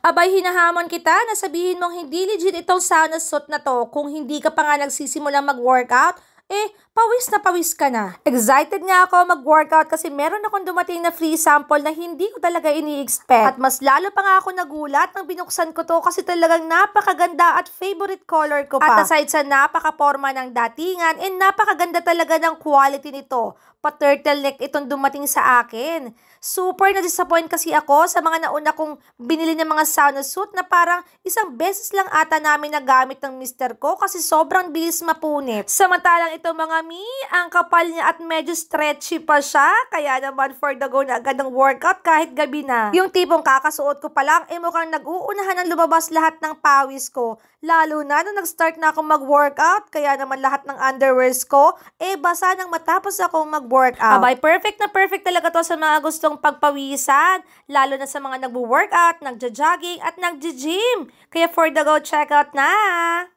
Abay, hinahamon kita na sabihin mong hindi legit itong sauna suit na to kung hindi ka pa nga nagsisimulang mag-workout. Pawis na pawis ka na. Excited nga ako mag-workout kasi meron akong dumating na free sample na hindi ko talaga ini-expect. At mas lalo pa nga ako nagulat nang binuksan ko to kasi talagang napakaganda at favorite color ko pa. At aside sa napaka-forma ng datingan, napakaganda talaga ng quality nito. Pa-turtleneck itong dumating sa akin. Super na-disappoint kasi ako sa mga nauna kong binili ng mga sauna suit na parang isang beses lang ata namin nagamit ng mister ko kasi sobrang bilis mapunit. Samantalang ito mga mi, ang kapal niya at medyo stretchy pa siya. Kaya naman for the go na agad ng workout kahit gabi na. Yung tipong kakasuot ko pa lang, mukhang nag-uunahan ng lumabas lahat ng pawis ko. Lalo na nung nag-start na akong mag-workout, kaya naman lahat ng underwears ko, basa nang matapos akong mag-workout. Abay, perfect na perfect talaga to sa mga gustong pagpawisan. Lalo na sa mga nag-workout, nagja-jogging at nag-gym. Kaya for the go, check out na!